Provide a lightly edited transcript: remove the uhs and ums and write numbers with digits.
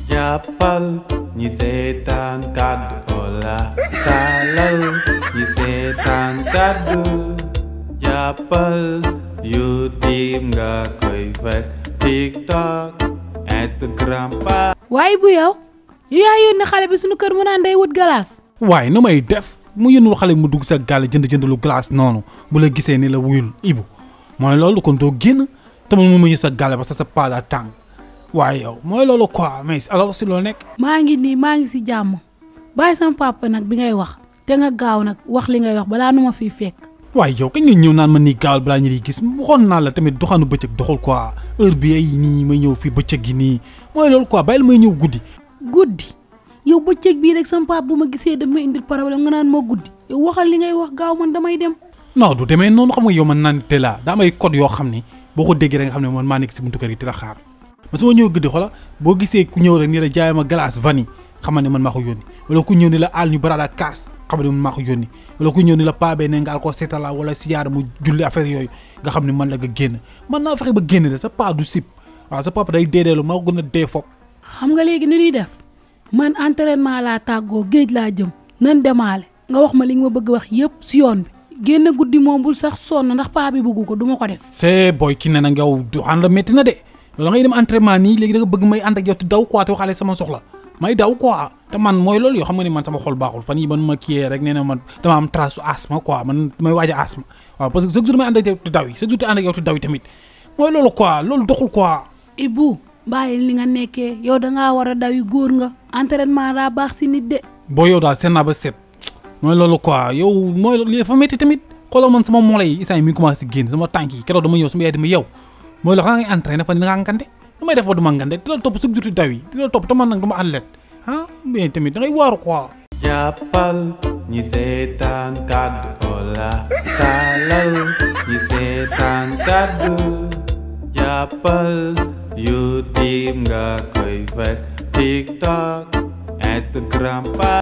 jàppal ñi seetaan kàddu Ola taalal ñi seetaan kàddu jàppal YouTube nga koy fekk TikTok Instagram pa. waaye bu yow yaa yónni xale bi suñu kër mu naan day wut galaas. waaye nu may def mu yónnul xale mu dugg sa gaal jënd lu glace noonu bu la gisee ni la wuyul Ibu mooy loolu kon doo génn te mu ñu sa gaal parce que sa paa daa tàng waaye yow mooy loolu quoi mais alors si loo nekk. maa ngi si jàmm bàyyi sama papa nag bi ngay wax te nga gaaw nag wax li ngay wax balaa nu ma fiy fekk. waaye yow kañ nga ñëw naan ma nii gaawal balaa ñu di gis waxoon naa la tamit doxaanu bëccëg doxul quoi heure bi ay nii may ñëw fii bëccëg gi nii mooy loolu quoi bàyyil may ñëw guddi. guddi yow bëccëg bii rek sama papa bu ma gisee dama indil problème nga naan moo guddi yow waxal li ngay wax gaaw man damay dem. non du demee noonu xam nga yow man naan te laa daa am ay code yoo xam ni boo ko déggee rek nga xam ne man maa nekk si buntu kër yi di la xaar ma su ma ñëw guddi xola boo gisee ku ñëw rek ni la jaay ma glace vanille xam ne man maa ko yónni wala ku ñëw ni la aal ñu barada kaas xam ne man maa ko yónni wala ku ñëw ni la paabee ne nga al ko seetala wala siyaar mu julli affaire yooyu nga xam ne man la nga génn man naa fexe ba génn de sa paa du sip waaw sa papa day deedeelu maa ko gën a dee foog. xam nga léegi ni ñuy def man entraînement laa tàggoo géej laa jëm nan demaale nga wax ma li nga ma bëgg wax yëpp si yoon bi génn guddi moom bul sax sonn ndax paa bi bëggu ko du ma ko def. c'est boy ki ne nag yow du ànd métti na de da ngay dem entraînement nii léegi da nga bëgg may ànd ak yow te daw quoi te waxaale sama soxla may daw quoi te man mooy loolu yoo xam nga ni man sama xol baaxul fan yi man ma kiyee rek nee na man dama am trace asthme quoi man may waaj a asthme waaw parce que chaque jour may ànd ak yow te daw yi chaque jour te ànd ak yow te daw yi tamit mooy loolu quoi loolu doxul quoi. Ibu bàyyi li nga nekkee yow dangaa war a daw yi góor nga entraînement daa baax si nit de. boo yow daal seet naa ba seet mooy loolu quoi yow mooy li dafa métti tamit xoolal man sama moolay yi instant yi mi ngi commencé génn sama tànk yi keroog dama ñëw sama yaay dama yow mooy la xanaa ngay entraîné fa ni nga ngande lu may def ba du ma ngande di la topp chaque jour te daw yi di la topp te man nag du ma athlète ah mais tamit da ngay waaru quoi. jàppal ñi seetaan kàddu Ola taalal ñi seetaan kàddu jàppal YouTube nga koy fekk TikTok Instagram pa.